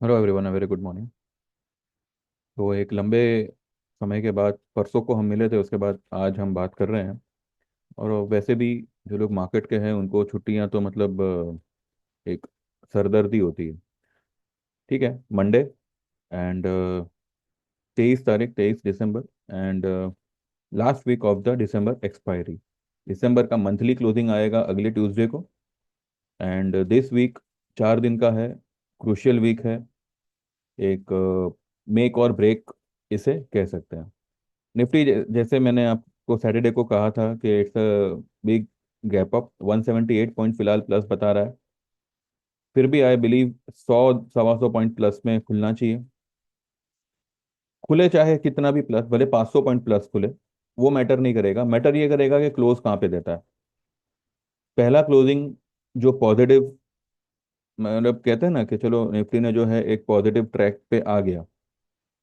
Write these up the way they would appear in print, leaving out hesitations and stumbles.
Hello everyone, very good morning. तो एक लंबे समय के बाद परसों को हम मिले थे, उसके बाद आज हम बात कर रहे हैं। और वैसे भी जो लोग मार्केट के हैं उनको छुट्टियां तो मतलब एक सरदर्दी होती है। ठीक है, मंडे एंड 23 तारीख, 23 दिसंबर and last week of the December expiry. दिसंबर का मंथली क्लोजिंग आएगा अगले ट्यूसडे को। एंड दिस वीक 4 दिन का है, क्रूशियल वीक है। एक मेक और ब्रेक इसे कह सकते हैं। निफ्टी जैसे मैंने आपको सैटरडे को कहा था कि it's a big gap up, 178 point फिलहाल प्लस बता रहा है। फिर भी आई बिलीव 100 125 पॉइंट प्लस में खुलना चाहिए। खुले चाहे कितना भी प्लस, भले 500 पॉइंट प्लस खुले, वो मैटर नहीं करेगा। मैटर ये करेगा कि क्लोज कहाँ पे देता है। पहला क्लोजिंग जो पॉजिटिव, मतलब कहते हैं ना कि चलो निफ्टी ने जो है एक पॉजिटिव ट्रैक पे आ गया,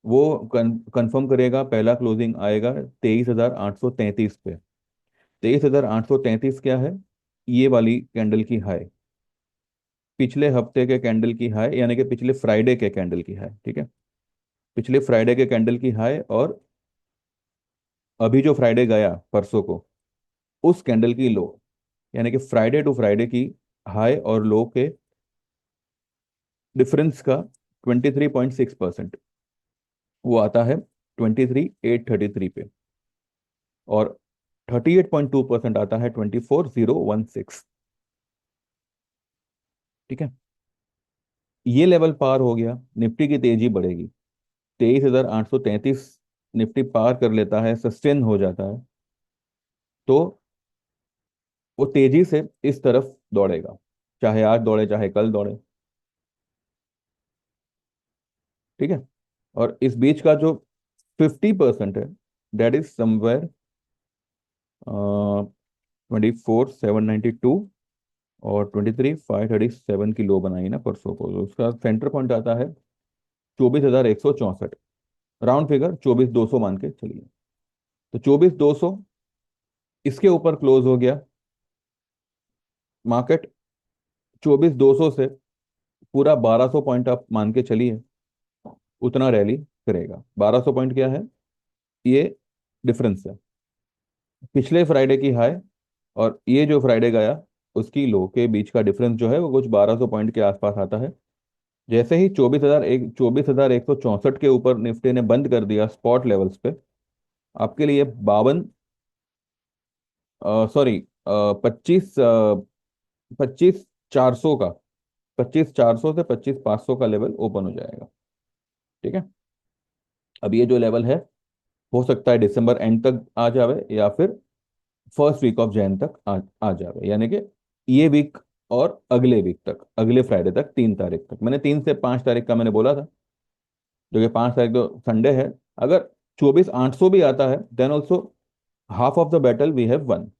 वो कंफर्म करेगा। पहला क्लोजिंग आएगा 23,833 पे। 23,833 क्या है? ये वाली कैंडल की हाई, पिछले हफ्ते के कैंडल की हाई, यानी कि पिछले फ्राइडे के कैंडल की हाई। ठीक है, पिछले फ्राइडे के कैंडल की हाई और अभी जो फ्राइडे गया परसों को, उस कैंडल की लो, यानी कि फ्राइडे टू फ्राइडे की हाई और लो के डिफरेंस का 23.6% वो आता है 23,833 पे। और 38.2% आता है 24,016। ठीक है, ये लेवल पार हो गया, निफ्टी की तेजी बढ़ेगी। 23,833 निफ्टी पार कर लेता है, सस्टेन हो जाता है, तो वो तेजी से इस तरफ दौड़ेगा। चाहे आज दौड़े चाहे कल दौड़े। ठीक है, और इस बीच का जो 50% है, दैट इज समवेयर 24,792 और 23,537 की लो बनाई ना परसों को, तो उसका सेंटर पॉइंट आता है 24,164। राउंड फिगर 24,200 मान के चलिए। तो 24,200 इसके ऊपर क्लोज हो गया मार्केट। 24,200 से पूरा 1,200 पॉइंट आप मान के चलिए, उतना रैली करेगा। 1,200 पॉइंट क्या है? ये डिफरेंस है पिछले फ्राइडे की हाई और ये जो फ्राइडे गया उसकी लो के बीच का डिफरेंस जो है वो कुछ 1,200 पॉइंट के आसपास आता है। जैसे ही 24,164 के ऊपर निफ्टी ने बंद कर दिया स्पॉट लेवल्स पे, आपके लिए 52, सॉरी, 25, 25,400 का, 25,400 से 25,500 का लेवल ओपन हो जाएगा। ठीक है, अब ये जो लेवल है, हो सकता है दिसंबर एंड तक आ जावे या फिर फर्स्ट वीक ऑफ जैन तक आ जावे, यानी कि ये वीक और अगले वीक तक, अगले फ्राइडे तक, 3 तारीख तक। मैंने 3 से 5 तारीख का मैंने बोला था, जो कि 5 तारीख तो संडे है। अगर 24,800 भी आता है then also half of the battle we have won.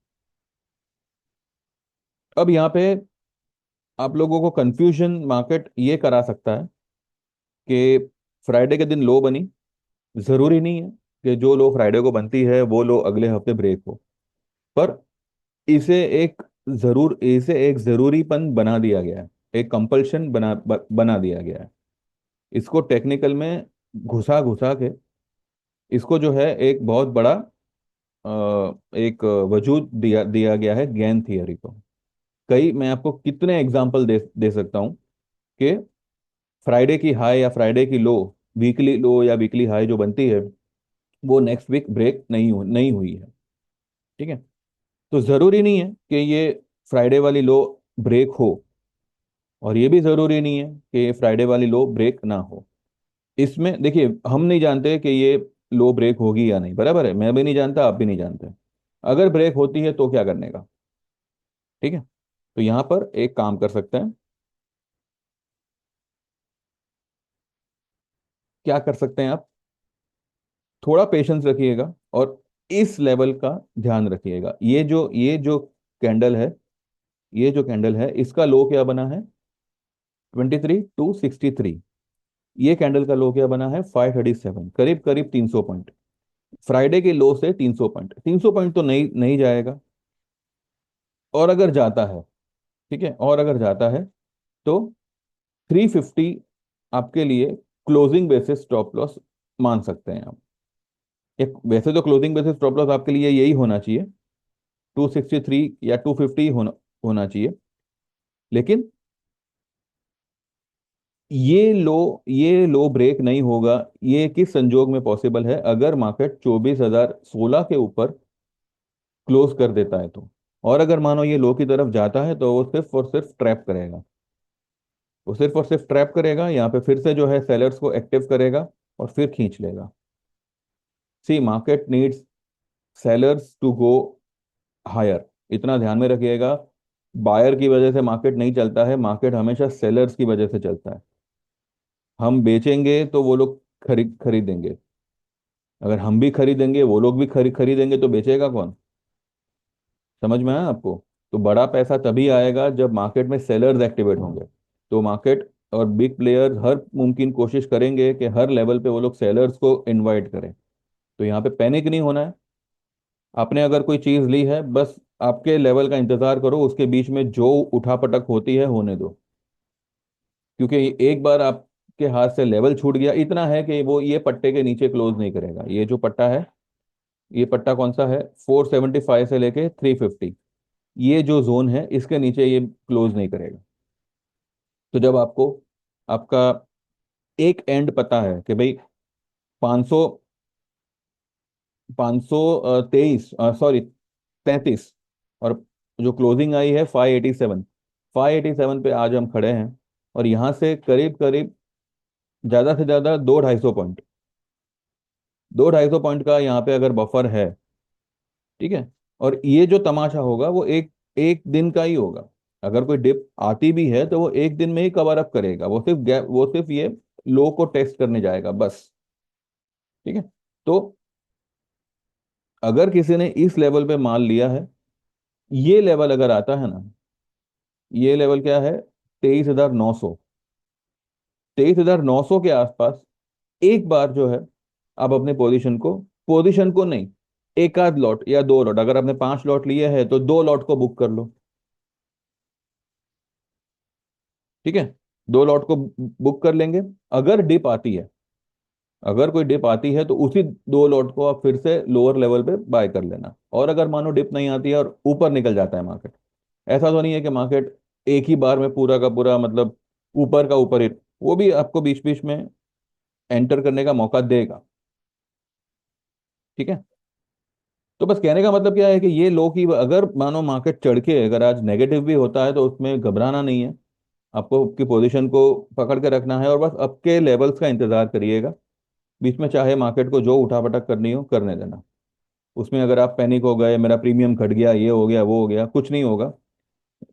अब यहाँ पे आप लोगों को कंफ्यूजन मार्केट ये करा सकता है कि फ्राइडे के दिन लो बनी, जरूरी नहीं है कि जो लो फ्राइडे को बनती है वो लो अगले हफ्ते ब्रेक हो। पर इसे एक इसे एक जरूरीपन बना दिया गया है, एक कंपल्शन बना दिया गया है। इसको टेक्निकल में घुसा घुसा के इसको जो है एक बहुत बड़ा एक वजूद दिया दिया गया है गेन थियरी को। कई मैं आपको कितने एग्जांपल दे सकता हूँ कि फ्राइडे की हाई या फ्राइडे की लो, वीकली लो या वीकली हाई जो बनती है, वो नेक्स्ट वीक ब्रेक नहीं हुई है। ठीक है, तो जरूरी नहीं है कि ये फ्राइडे वाली लो ब्रेक हो, और ये भी जरूरी नहीं है कि फ्राइडे वाली लो ब्रेक ना हो। इसमें देखिए, हम नहीं जानते कि ये लो ब्रेक होगी या नहीं, बराबर है, मैं भी नहीं जानता, आप भी नहीं जानते। अगर ब्रेक होती है तो क्या करने का? ठीक है, तो यहां पर एक काम कर सकते हैं। क्या कर सकते हैं आप? थोड़ा पेशेंस रखिएगा और इस लेवल का ध्यान रखिएगा। ये जो कैंडल है, ये जो कैंडल है इसका लो क्या बना है? 23,263। ये कैंडल का लो क्या बना है? 537, करीब करीब 300 पॉइंट। फ्राइडे के लो से 300 पॉइंट, 300 पॉइंट तो नहीं नहीं जाएगा। और अगर जाता है, ठीक है, और अगर जाता है तो 350 आपके लिए क्लोजिंग बेसिस स्टॉप लॉस मान सकते हैं आप। एक वैसे तो क्लोजिंग बेसिस स्टॉप लॉस आपके लिए यही होना चाहिए, 263 या 250 होना होना चाहिए। लेकिन ये लो ब्रेक नहीं होगा। ये किस संजोग में पॉसिबल है? अगर मार्केट 24,016 के ऊपर क्लोज कर देता है तो। और अगर मानो ये लो की तरफ जाता है तो वो सिर्फ और सिर्फ ट्रैप करेगा। वो सिर्फ और सिर्फ ट्रैप करेगा, यहाँ पे फिर से जो है सेलर्स को एक्टिव करेगा और फिर खींच लेगा। See market needs sellers to go higher, इतना ध्यान में रखिएगा। बायर की वजह से मार्केट नहीं चलता है, मार्केट हमेशा सेलर्स की वजह से चलता है। हम बेचेंगे तो वो लोग खरीदेंगे। अगर हम भी खरीदेंगे, वो लोग भी खरीदेंगे, तो बेचेगा कौन? समझ में आया आपको? तो बड़ा पैसा तभी आएगा जब मार्केट में सेलर्स एक्टिवेट होंगे। तो मार्केट और बिग प्लेयर्स हर मुमकिन कोशिश करेंगे कि हर लेवल पे वो लोग सेलर्स को इनवाइट करें। तो यहाँ पे पैनिक नहीं होना है। आपने अगर कोई चीज ली है, बस आपके लेवल का इंतजार करो, उसके बीच में जो उठापटक होती है होने दो। क्योंकि एक बार आपके हाथ से लेवल छूट गया, इतना है कि वो ये पट्टे के नीचे क्लोज नहीं करेगा। ये जो पट्टा है, ये पट्टा कौन सा है? 475 से लेके 350, ये जो जोन है इसके नीचे ये क्लोज नहीं करेगा। तो जब आपको आपका एक एंड पता है कि भाई 500, 523, सॉरी 33, और जो क्लोजिंग आई है 587, 587 पे आज हम खड़े हैं। और यहाँ से करीब करीब ज्यादा से ज्यादा 200-250 पॉइंट, 200-250 पॉइंट का यहाँ पे अगर बफर है, ठीक है। और ये जो तमाशा होगा वो एक एक दिन का ही होगा। अगर कोई डिप आती भी है तो वो एक दिन में ही कवर अप करेगा। वो सिर्फ गैप, वो सिर्फ ये लो को टेस्ट करने जाएगा बस। ठीक है। तो अगर किसी ने इस लेवल पे माल लिया है, ये लेवल अगर आता है ना, ये लेवल क्या है? 23,900, 23,900 के आसपास एक बार जो है, आप अपने पोजीशन को नहीं, एक आध लॉट या दो लॉट, अगर आपने 5 लॉट लिए हैं तो 2 लॉट को बुक कर लो। ठीक है, 2 लॉट को बुक कर लेंगे। अगर डिप आती है, अगर कोई डिप आती है तो उसी 2 लॉट को आप फिर से लोअर लेवल पे बाय कर लेना। और अगर मानो डिप नहीं आती है और ऊपर निकल जाता है मार्केट, ऐसा तो नहीं है कि मार्केट एक ही बार में पूरा का पूरा मतलब ऊपर का ऊपर ही, वो भी आपको बीच बीच में एंटर करने का मौका देगा। ठीक है। तो बस कहने का मतलब क्या है कि ये लो की अगर मानो मार्केट चढ़ के अगर आज नेगेटिव भी होता है तो उसमें घबराना नहीं है। आपको आपकी पोजीशन को पकड़ के रखना है और बस आपके लेवल्स का इंतजार करिएगा। बीच में चाहे मार्केट को जो उठापटक करनी हो करने देना। उसमें अगर आप पैनिक हो गए, मेरा प्रीमियम घट गया, ये हो गया वो हो गया, कुछ नहीं होगा।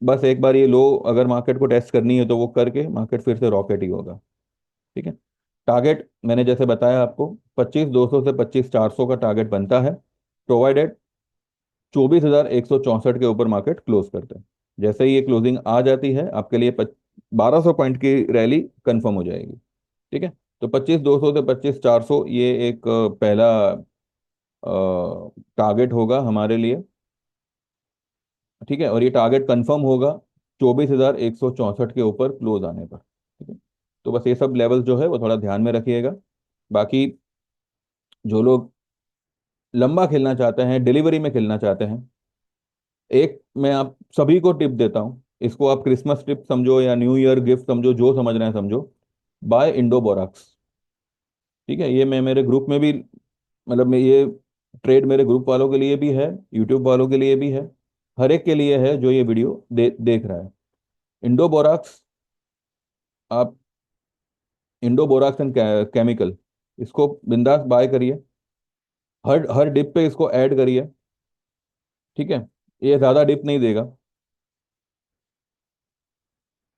बस एक बार ये लो अगर मार्केट को टेस्ट करनी है तो वो करके मार्केट फिर से रॉकेट ही होगा। ठीक है। टारगेट मैंने जैसे बताया आपको, 25,200 से 25,400 का टारगेट बनता है, प्रोवाइडेड 24,164 के ऊपर मार्केट क्लोज करते हैं। जैसे ही ये क्लोजिंग आ जाती है आपके लिए 1,200 पॉइंट की रैली कंफर्म हो जाएगी। ठीक है। तो 25,200 से 25,400 ये एक पहला टारगेट होगा हमारे लिए। ठीक है। और ये टारगेट कंफर्म होगा 24,164 के ऊपर क्लोज आने पर। ठीक है। तो बस ये सब लेवल जो है वो थोड़ा ध्यान में रखिएगा। बाकी जो लोग लंबा खेलना चाहते हैं, डिलीवरी में खेलना चाहते हैं, एक मैं आप सभी को टिप देता हूँ। इसको आप क्रिसमस टिप समझो या न्यू ईयर गिफ्ट समझो, जो समझ रहे हैं समझो। By indo borax. ठीक है। ये मैं मेरे ग्रुप में भी, मतलब मैं ये ट्रेड मेरे ग्रुप वालों के लिए भी है, यूट्यूब वालों के लिए भी है, हर एक के लिए है जो ये वीडियो देख रहा है। इंडो बोराक्स, आप इंडो बोराक्स एंड केमिकल, इसको बिंदास बाय करिए। हर हर डिप पे इसको ऐड करिए। ठीक है। ये ज़्यादा डिप नहीं देगा।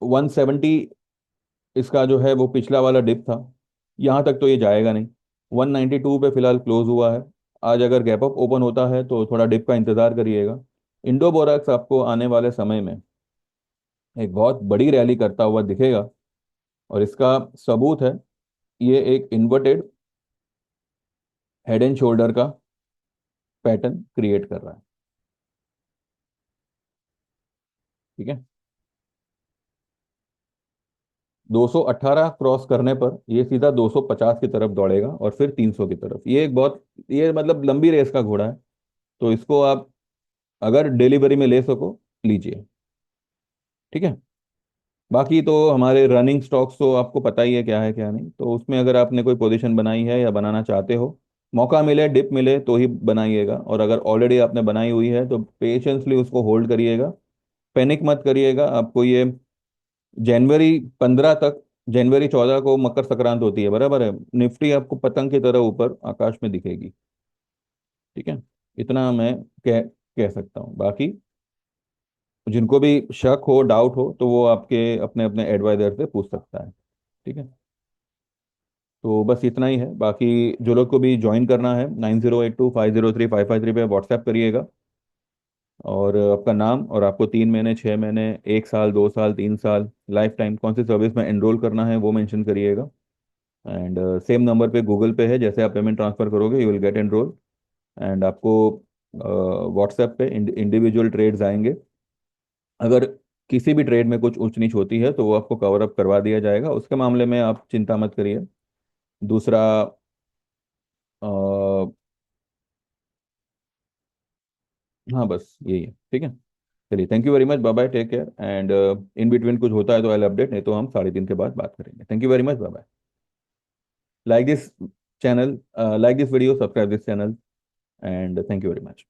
170 इसका जो है वो पिछला वाला डिप था, यहाँ तक तो ये जाएगा नहीं। 192 पे फिलहाल क्लोज हुआ है। आज अगर गैप अप ओपन होता है तो थोड़ा डिप का इंतजार करिएगा। इंडो बोराक्स आपको आने वाले समय में एक बहुत बड़ी रैली करता हुआ दिखेगा। और इसका सबूत है, ये एक इन्वर्टेड हेड एंड शोल्डर का पैटर्न क्रिएट कर रहा है। ठीक है। 218 क्रॉस करने पर ये सीधा 250 की तरफ दौड़ेगा और फिर 300 की तरफ। ये एक बहुत, ये मतलब लंबी रेस का घोड़ा है। तो इसको आप अगर डिलीवरी में ले सको, लीजिए। ठीक है। बाकी तो हमारे रनिंग स्टॉक्स तो आपको पता ही है क्या है क्या नहीं, तो उसमें अगर आपने कोई पोजीशन बनाई है या बनाना चाहते हो, मौका मिले डिप मिले तो ही बनाइएगा, और अगर ऑलरेडी आपने बनाई हुई है तो पेशेंसली उसको होल्ड करिएगा। पैनिक मत करिएगा। आपको ये जनवरी 15 तक, जनवरी 14 को मकर संक्रांत होती है, बराबर है, निफ्टी आपको पतंग की तरह ऊपर आकाश में दिखेगी। ठीक है। इतना मैं कह सकता हूँ। बाकी जिनको भी शक हो, डाउट हो, तो वो आपके अपने अपने एडवाइजर से पूछ सकता है। ठीक है। तो बस इतना ही है। बाकी जो लोग को भी ज्वाइन करना है, 9082503553 पे व्हाट्सएप करिएगा। और आपका नाम और आपको 3 महीने, 6 महीने, 1 साल, 2 साल, 3 साल, लाइफ टाइम कौन सी सर्विस में एनरोल करना है वो मेंशन करिएगा। एंड सेम नंबर पे गूगल पे है, जैसे आप पेमेंट ट्रांसफर करोगे you will get enrol. And आपको व्हाट्सएप पे इंडिविजुअल ट्रेड्स आएंगे। अगर किसी भी ट्रेड में कुछ ऊंच नीच होती है तो वो आपको कवर अप करवा दिया जाएगा, उसके मामले में आप चिंता मत करिए। दूसरा, अ, हाँ बस यही है। ठीक है। चलिए, thank you very much, bye bye, take care. And in between कुछ होता है तो आई अपडेट, नहीं तो हम 3:30 के बाद बात करेंगे। Thank you very much, bye bye. Like this channel, like this video, subscribe this channel, and thank you very much.